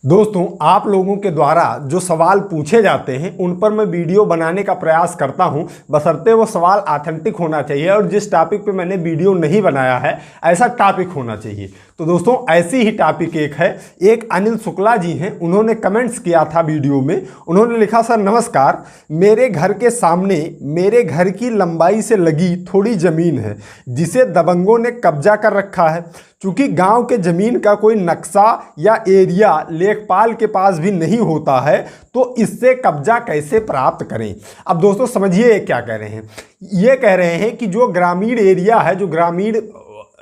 दोस्तों, आप लोगों के द्वारा जो सवाल पूछे जाते हैं उन पर मैं वीडियो बनाने का प्रयास करता हूं, बशर्ते वो सवाल ऑथेंटिक होना चाहिए और जिस टॉपिक पे मैंने वीडियो नहीं बनाया है ऐसा टॉपिक होना चाहिए। तो दोस्तों, ऐसी ही टॉपिक एक है। एक अनिल शुक्ला जी हैं, उन्होंने कमेंट्स किया था वीडियो में। उन्होंने लिखा, सर नमस्कार, मेरे घर के सामने मेरे घर की लंबाई से लगी थोड़ी ज़मीन है जिसे दबंगों ने कब्जा कर रखा है। चूँकि गांव के ज़मीन का कोई नक्शा या एरिया लेखपाल के पास भी नहीं होता है, तो इससे कब्जा कैसे प्राप्त करें। अब दोस्तों समझिए ये क्या कह रहे हैं। ये कह रहे हैं कि जो ग्रामीण एरिया है, जो ग्रामीण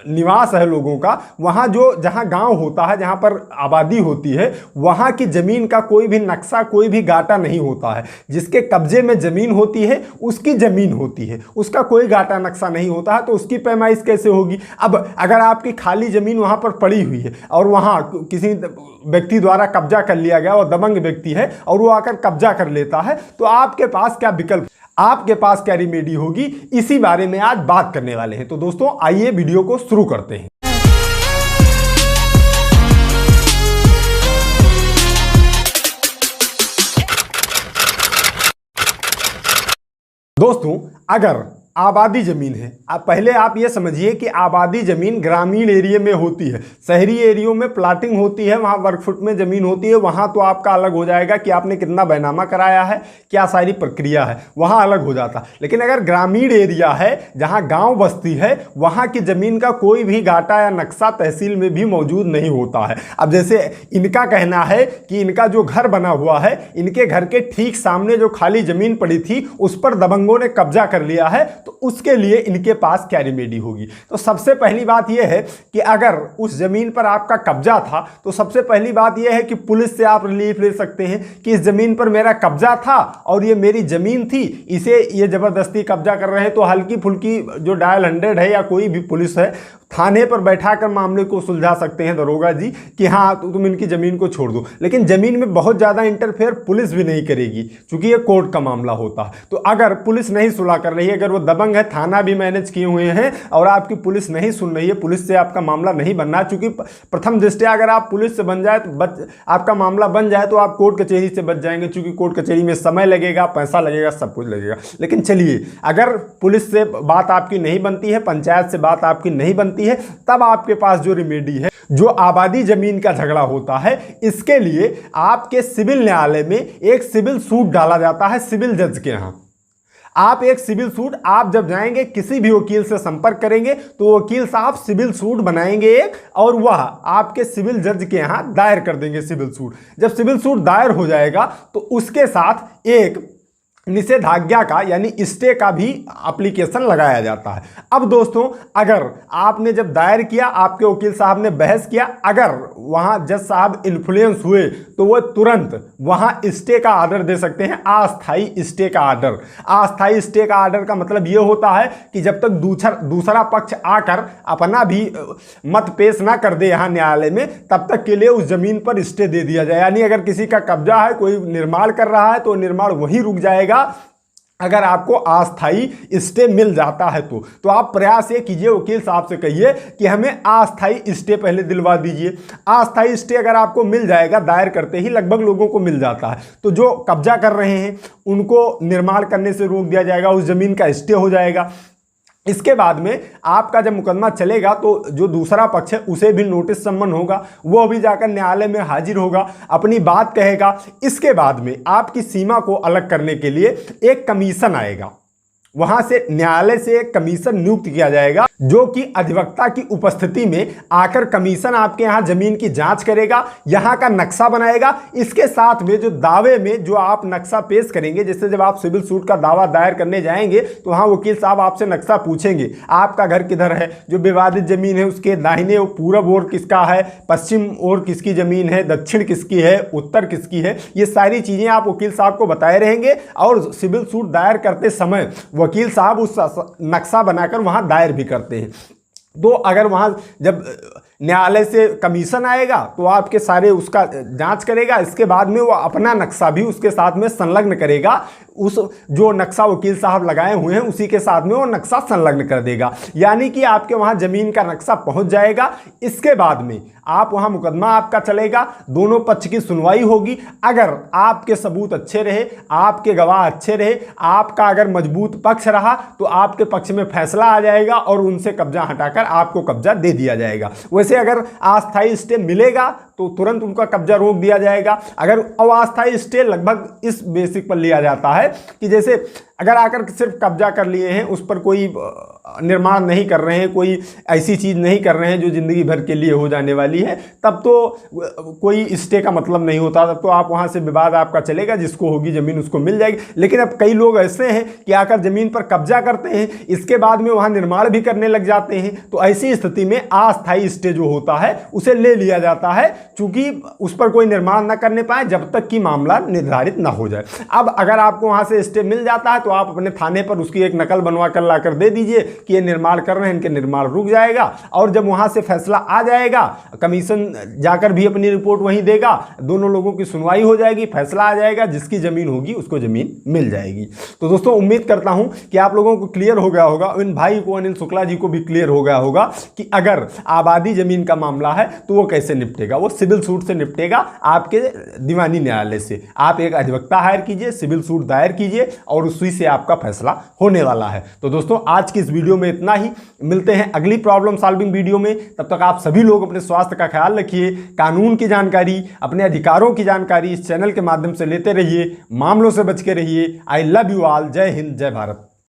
निवास है लोगों का, वहाँ जहाँ गांव होता है, जहाँ पर आबादी होती है, वहाँ की ज़मीन का कोई भी नक्शा, कोई भी गाटा नहीं होता है। जिसके कब्जे में ज़मीन होती है उसकी ज़मीन होती है, उसका कोई गाटा नक्शा नहीं होता है, तो उसकी पैमाइश कैसे होगी। अब अगर आपकी खाली ज़मीन वहाँ पर पड़ी हुई है और वहाँ किसी व्यक्ति द्वारा कब्जा कर लिया गया, वो दबंग व्यक्ति है और वो आकर कब्जा कर लेता है, तो आपके पास क्या विकल्प, आपके पास क्या रेमेडी होगी, इसी बारे में आज बात करने वाले हैं। तो दोस्तों आइए वीडियो को शुरू करते हैं। दोस्तों, अगर आबादी ज़मीन है, अब पहले आप ये समझिए कि आबादी ज़मीन ग्रामीण एरिया में होती है, शहरी एरियो में प्लाटिंग होती है, वहाँ वर्ग फुट में ज़मीन होती है, वहाँ तो आपका अलग हो जाएगा कि आपने कितना बैनामा कराया है, क्या सारी प्रक्रिया है, वहाँ अलग हो जाता। लेकिन अगर ग्रामीण एरिया है, जहाँ गाँव बस्ती है, वहाँ की ज़मीन का कोई भी गाटा या नक्शा तहसील में भी मौजूद नहीं होता है। अब जैसे इनका कहना है कि इनका जो घर बना हुआ है, इनके घर के ठीक सामने जो खाली ज़मीन पड़ी थी उस पर दबंगों ने कब्जा कर लिया है, तो उसके लिए इनके पास क्या रेमेडी होगी। तो सबसे पहली बात यह है कि अगर उस जमीन पर आपका कब्जा था, तो सबसे पहली बात यह है कि पुलिस से आप रिलीफ ले सकते हैं कि इस जमीन पर मेरा कब्जा था और ये मेरी जमीन थी, इसे ये जबरदस्ती कब्जा कर रहे हैं। तो हल्की फुल्की जो डायल 100 है या कोई भी पुलिस है, थाने पर बैठाकर मामले को सुलझा सकते हैं दरोगा जी कि हाँ तुम इनकी ज़मीन को छोड़ दो। लेकिन ज़मीन में बहुत ज़्यादा इंटरफेयर पुलिस भी नहीं करेगी, क्योंकि ये कोर्ट का मामला होता है। तो अगर पुलिस नहीं सुलह कर रही है, अगर वो दबंग है, थाना भी मैनेज किए हुए हैं और आपकी पुलिस नहीं सुन रही है, पुलिस से आपका मामला नहीं बनना, चूँकि प्रथम दृष्टया अगर आप पुलिस से बन जाए तो आपका मामला बन जाए तो आप कोर्ट कचहरी से बच जाएंगे, चूँकि कोर्ट कचहरी में समय लगेगा, पैसा लगेगा, सब कुछ लगेगा। लेकिन चलिए, अगर पुलिस से बात आपकी नहीं बनती है, पंचायत से बात आपकी नहीं बनती है, तब आपके पास जो रेमेडी है, जो आबादी जमीन का झगड़ा होता है, इसके लिए आपके सिविल न्यायालय में एक सिविल सूट डाला जाता है सिविल जज के यहाँ। आप एक सिविल सूट, आप जब जाएंगे किसी भी वकील से संपर्क करेंगे तो वकील साहब सिविल सूट बनाएंगे एक, और वह आपके सिविल जज के यहाँ दायर कर देंगे सिविल सूट। जब सिविल सूट दायर हो जाएगा तो उसके साथ एक निषेधाज्ञा का यानी स्टे का भी एप्लीकेशन लगाया जाता है। अब दोस्तों, अगर आपने जब दायर किया, आपके वकील साहब ने बहस किया, अगर वहाँ जज साहब इन्फ्लुएंस हुए तो वो तुरंत वहाँ स्टे का आर्डर दे सकते हैं, अस्थाई स्टे का आर्डर। अस्थाई स्टे का आर्डर का मतलब ये होता है कि जब तक दूसरा पक्ष आकर अपना भी मत पेश ना कर दे यहाँ न्यायालय में, तब तक के लिए उस जमीन पर स्टे दे दिया जाए। यानी अगर किसी का कब्जा है, कोई निर्माण कर रहा है, तो निर्माण वहीं रुक जाएगा अगर आपको अस्थाई स्टे मिल जाता है। तो आप प्रयास ये कीजिए, वकील साहब से कहिए कि हमें अस्थाई स्टे पहले दिलवा दीजिए। अस्थाई स्टे अगर आपको मिल जाएगा, दायर करते ही लगभग लोगों को मिल जाता है, तो जो कब्जा कर रहे हैं उनको निर्माण करने से रोक दिया जाएगा, उस जमीन का स्टे हो जाएगा। इसके बाद में आपका जब मुकदमा चलेगा तो जो दूसरा पक्ष है उसे भी नोटिस सम्मन होगा, वो भी जाकर न्यायालय में हाजिर होगा, अपनी बात कहेगा। इसके बाद में आपकी सीमा को अलग करने के लिए एक कमीशन आएगा, वहां से न्यायालय से एक कमीशन नियुक्त किया जाएगा, जो कि अधिवक्ता की उपस्थिति में आकर कमीशन आपके यहाँ जमीन की जांच करेगा, यहाँ का नक्शा बनाएगा। इसके साथ में जो दावे में जो आप नक्शा पेश करेंगे, जैसे जब आप सिविल सूट का दावा दायर करने जाएंगे तो वहाँ वकील साहब आपसे नक्शा पूछेंगे, आपका घर किधर है, जो विवादित जमीन है उसके दाहिने पूरब ओर किसका है, पश्चिम ओर किसकी जमीन है, दक्षिण किसकी है, उत्तर किसकी है, ये सारी चीजें आप वकील साहब को बताए रहेंगे। और सिविल सूट दायर करते समय वकील साहब उस नक्शा बनाकर वहां दायर भी करते हैं। तो अगर वहां जब न्यायालय से कमीशन आएगा तो आपके सारे उसका जांच करेगा, इसके बाद में वो अपना नक्शा भी उसके साथ में संलग्न करेगा, उस जो नक्शा वकील साहब लगाए हुए हैं उसी के साथ में वो नक्शा संलग्न कर देगा। यानी कि आपके वहां जमीन का नक्शा पहुंच जाएगा। इसके बाद में आप वहां मुकदमा आपका चलेगा, दोनों पक्ष की सुनवाई होगी। अगर आपके सबूत अच्छे रहे, आपके गवाह अच्छे रहे, आपका अगर मजबूत पक्ष रहा तो आपके पक्ष में फैसला आ जाएगा और उनसे कब्जा हटाकर आपको कब्जा दे दिया जाएगा। वैसे अगर अस्थायी स्टे मिलेगा तो तुरंत उनका कब्जा रोक दिया जाएगा। अगर अस्थायी स्टे लगभग इस बेसिक पर लिया जाता है कि जैसे अगर आकर सिर्फ कब्जा कर लिए हैं, उस पर कोई निर्माण नहीं कर रहे हैं, कोई ऐसी चीज़ नहीं कर रहे हैं जो ज़िंदगी भर के लिए हो जाने वाली है, तब तो कोई स्टे का मतलब नहीं होता, तब तो आप वहाँ से विवाद आपका चलेगा, जिसको होगी ज़मीन उसको मिल जाएगी। लेकिन अब कई लोग ऐसे हैं कि आकर ज़मीन पर कब्जा करते हैं, इसके बाद में वहाँ निर्माण भी करने लग जाते हैं। तो ऐसी स्थिति में अस्थायी स्टे जो होता है उसे ले लिया जाता है, चूँकि उस पर कोई निर्माण न करने पाए जब तक कि मामला निर्धारित ना हो जाए। अब अगर आपको वहाँ से स्टे मिल जाता है तो आप अपने थाने पर उसकी एक नकल बनवा कर लाकर दे दीजिए कि ये निर्माण कर रहे हैं, इनके निर्माण रुक जाएगा। और जब वहां से फैसला आ जाएगा, कमीशन जाकर भी अपनी रिपोर्ट वहीं देगा, दोनों लोगों की सुनवाई हो जाएगी, फैसला आ जाएगा, जिसकी जमीन होगी उसको जमीन मिल जाएगी। तो दोस्तों उम्मीद करता हूं कि आप लोगों को क्लियर हो गया होगा, इन भाई को अनिल शुक्ला जी को भी क्लियर हो गया होगा कि अगर आबादी जमीन का मामला है तो वो कैसे निपटेगा। वो सिविल सूट से निपटेगा, आपके दीवानी न्यायालय से। आप एक अधिवक्ता हायर कीजिए, सिविल सूट दायर कीजिए और उसी से आपका फैसला होने वाला है। तो दोस्तों आज की इस वीडियो में इतना ही, मिलते हैं अगली प्रॉब्लम सॉल्विंग वीडियो में। तब तक आप सभी लोग अपने स्वास्थ्य का ख्याल रखिए, कानून की जानकारी, अपने अधिकारों की जानकारी इस चैनल के माध्यम से लेते रहिए, मामलों से बच के रहिए। I love you all. जय हिंद, जय भारत।